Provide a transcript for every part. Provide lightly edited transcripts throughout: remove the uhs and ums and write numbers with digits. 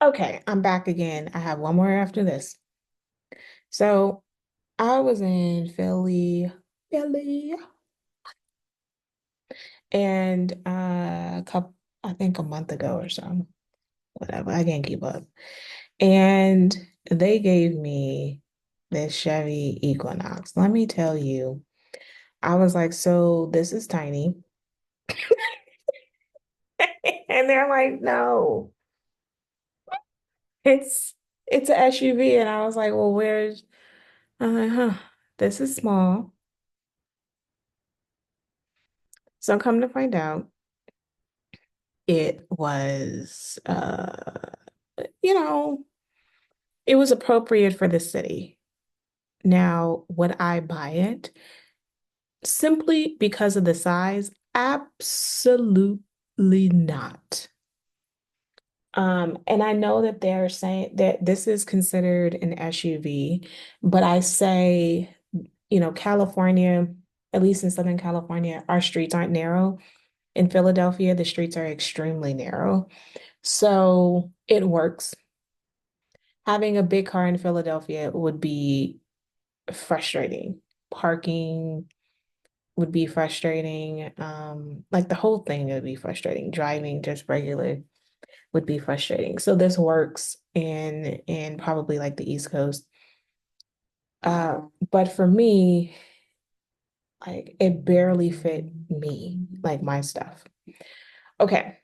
Okay, I'm back again. I have one more after this. So I was in Philly, and a couple, I think a month ago or so, whatever. I can't keep up. And they gave me this Chevy Equinox. Let me tell you, I was like, so this is tiny. And they're like, no, it's it's an SUV. And I was like, well, where's huh, this is small. So come to find out, it was you know, it was appropriate for the city. Now, would I buy it? Simply because of the size? Absolutely not. And I know that they're saying that this is considered an SUV, but I say, California, at least in Southern California, our streets aren't narrow. In Philadelphia, the streets are extremely narrow. So it works. Having a big car in Philadelphia would be frustrating. Parking would be frustrating. Like the whole thing would be frustrating. Driving just regular would be frustrating. So this works in probably like the East Coast. But for me, like it barely fit me, like my stuff. Okay,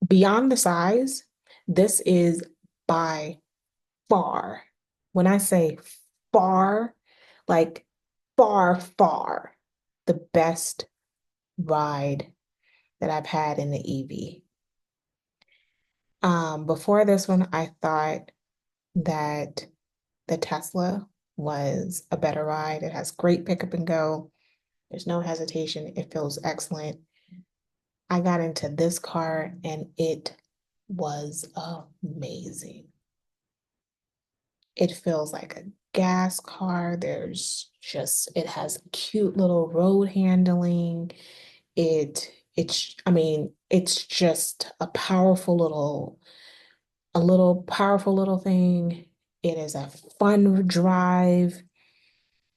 beyond the size, this is by far, when I say far, like far, the best ride that I've had in the EV. Before this one, I thought that the Tesla was a better ride. It has great pickup and go. There's no hesitation. It feels excellent. I got into this car and it was amazing. It feels like a gas car. It has cute little road handling. I mean, it's just a little powerful little thing. It is a fun drive.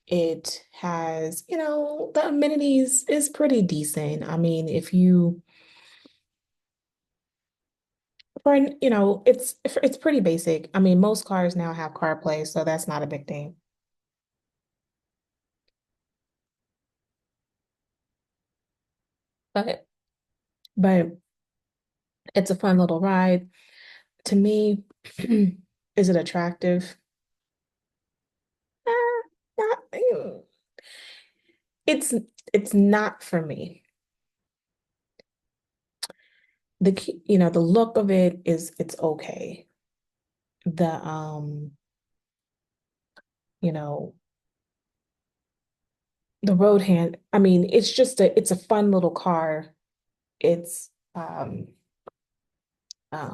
It has, the amenities is pretty decent. I mean, if you, for, it's pretty basic. I mean, most cars now have CarPlay, so that's not a big thing. But, but it's a fun little ride. To me, is it attractive? Not, it's it's not for me. The look of it is it's okay. The you know, the road hand, I mean, it's a fun little car. It's um I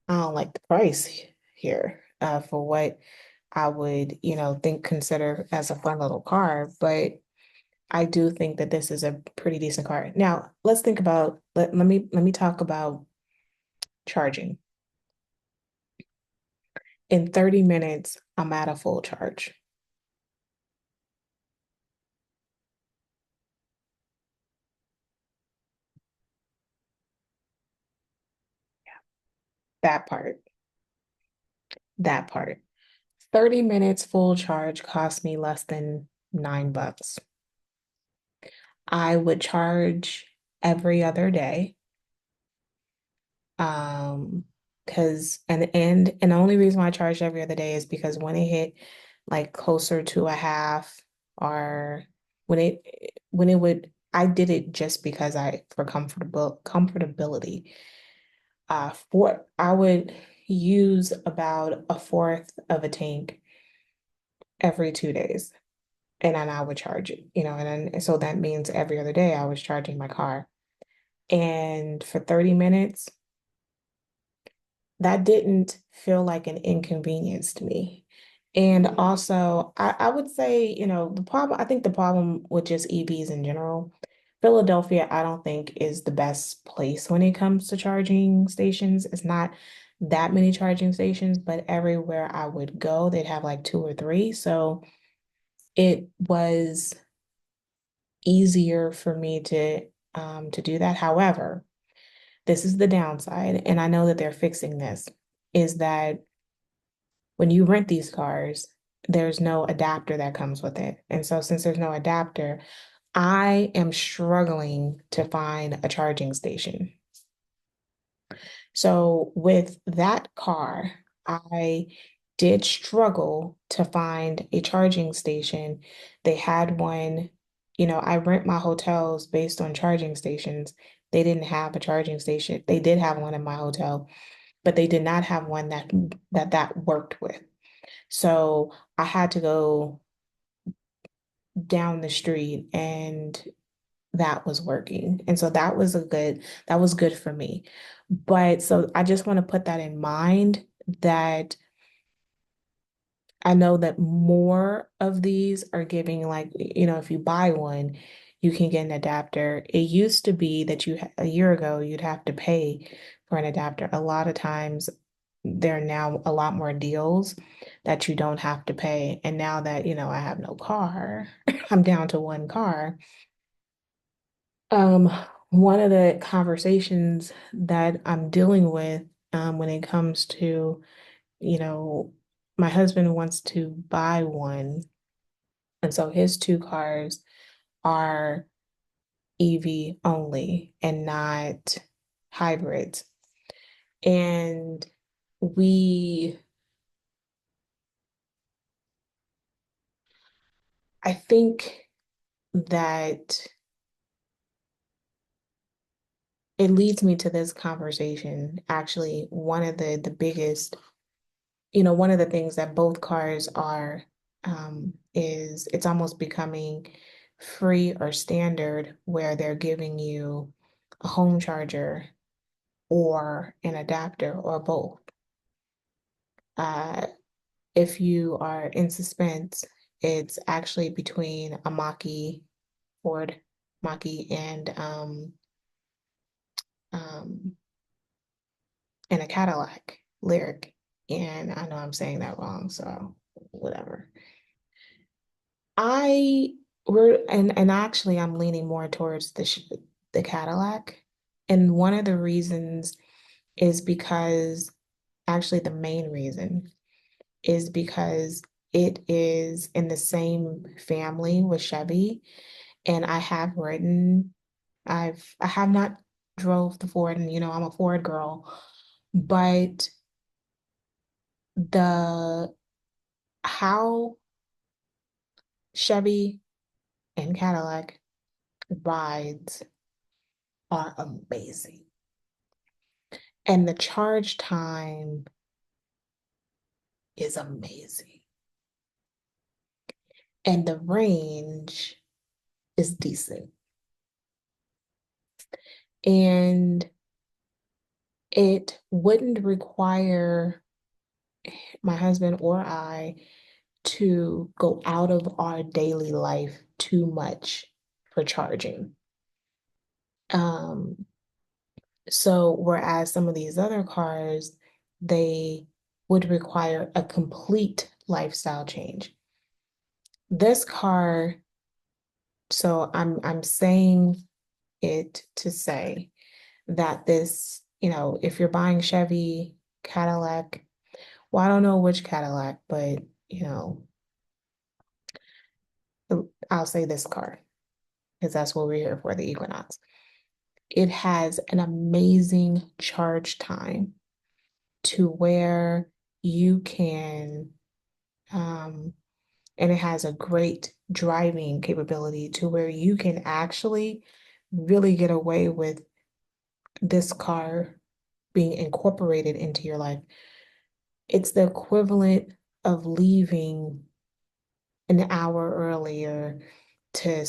don't like the price here for what I would, consider as a fun little car, but I do think that this is a pretty decent car. Now, let's think about let me talk about charging. In 30 minutes, I'm at a full charge. That part, that part. 30 minutes full charge cost me less than $9. I would charge every other day. Um, because and the only reason why I charged every other day is because when it hit like closer to a half or when it would I did it just because I for comfortability. For I would use about a fourth of a tank every 2 days. And then I would charge it, and so that means every other day I was charging my car. And for 30 minutes, that didn't feel like an inconvenience to me. And also, I would say, I think the problem with just EVs in general, Philadelphia, I don't think is the best place when it comes to charging stations. It's not that many charging stations, but everywhere I would go, they'd have like two or three. So it was easier for me to do that. However, this is the downside, and I know that they're fixing this, is that when you rent these cars, there's no adapter that comes with it. And so since there's no adapter, I am struggling to find a charging station. So with that car, I did struggle to find a charging station. They had one, I rent my hotels based on charging stations. They didn't have a charging station. They did have one in my hotel, but they did not have one that worked with. So I had to go down the street and that was working. And so that was good for me. But so I just want to put that in mind that I know that more of these are giving like, if you buy one, you can get an adapter. It used to be that a year ago, you'd have to pay for an adapter. A lot of times there are now a lot more deals that you don't have to pay. And now that, I have no car, I'm down to one car. Um, One of the conversations that I'm dealing with when it comes to, you know, my husband wants to buy one. And so his two cars are EV only and not hybrids. And we, I think that it leads me to this conversation. Actually, one of the biggest, one of the things that both cars are is it's almost becoming free or standard where they're giving you a home charger or an adapter or both. Uh, if you are in suspense, it's actually between a Ford um, and a Cadillac Lyric. And I know I'm saying that wrong, so whatever. I and actually I'm leaning more towards the Cadillac. And one of the reasons is because actually the main reason is because it is in the same family with Chevy. And I have not drove the Ford and I'm a Ford girl, but the how Chevy and Cadillac rides are amazing. And the charge time is amazing. And the range is decent. And it wouldn't require my husband or I to go out of our daily life too much for charging. Um, so whereas some of these other cars, they would require a complete lifestyle change. This car, so I'm saying it to say that this, if you're buying Chevy, Cadillac, well, I don't know which Cadillac, but I'll say this car because that's what we're here for, the Equinox. It has an amazing charge time to where you can, um, and it has a great driving capability to where you can actually really get away with this car being incorporated into your life. It's the equivalent of leaving an hour earlier to,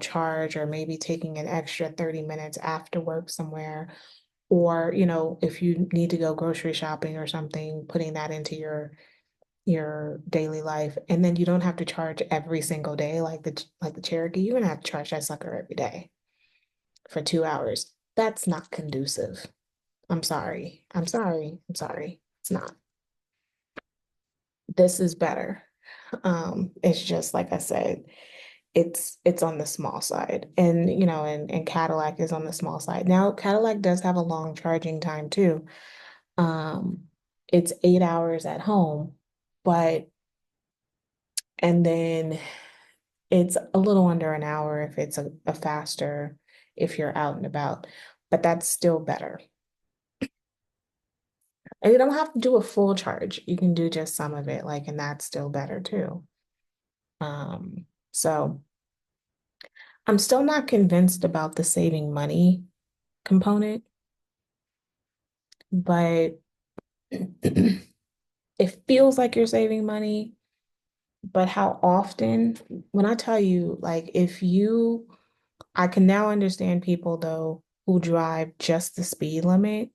charge or maybe taking an extra 30 minutes after work somewhere. Or, if you need to go grocery shopping or something, putting that into your daily life. And then you don't have to charge every single day like the Cherokee. You're gonna have to charge that sucker every day. for 2 hours. That's not conducive. I'm sorry. I'm sorry. I'm sorry. It's not. This is better. It's just like I said, it's on the small side. And and Cadillac is on the small side. Now, Cadillac does have a long charging time too. Um, it's 8 hours at home, but and then it's a little under an hour if it's a faster, if you're out and about, but that's still better. And you don't have to do a full charge. You can do just some of it, like, and that's still better too. So I'm still not convinced about the saving money component, but it feels like you're saving money. But how often, when I tell you, like, I can now understand people though who drive just the speed limit,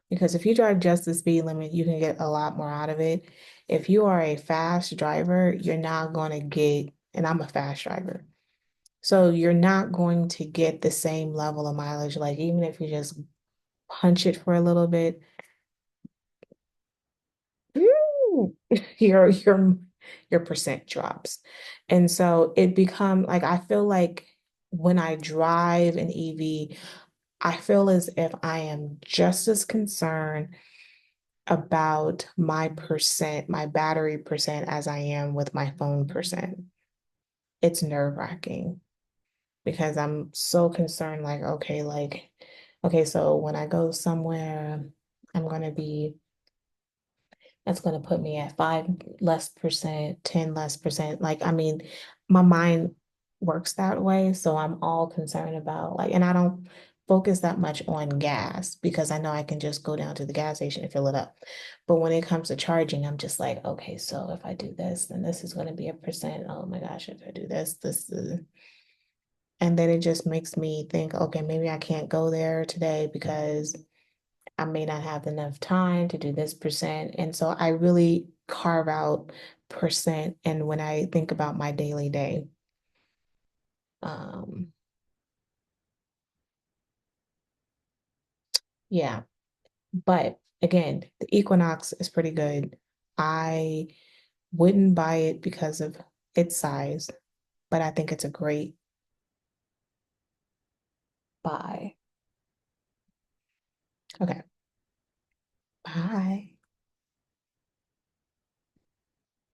because if you drive just the speed limit, you can get a lot more out of it. If you are a fast driver, you're not going to get, and I'm a fast driver, so you're not going to get the same level of mileage. Like, even if you just punch it for a little bit, your percent drops. And so it become like, I feel like when I drive an EV, I feel as if I am just as concerned about my percent, my battery percent, as I am with my phone percent. It's nerve-wracking because I'm so concerned, okay, so when I go somewhere, I'm gonna be that's going to put me at 5 less percent, 10 less percent. Like, I mean, my mind works that way. So I'm all concerned about, like, and I don't focus that much on gas because I know I can just go down to the gas station and fill it up. But when it comes to charging, I'm just like, okay, so if I do this, then this is going to be a percent. Oh my gosh, if I do this is, and then it just makes me think, okay, maybe I can't go there today because I may not have enough time to do this percent. And so I really carve out percent. And when I think about my daily day, um, yeah. But again, the Equinox is pretty good. I wouldn't buy it because of its size, but I think it's a great buy. Okay. Bye.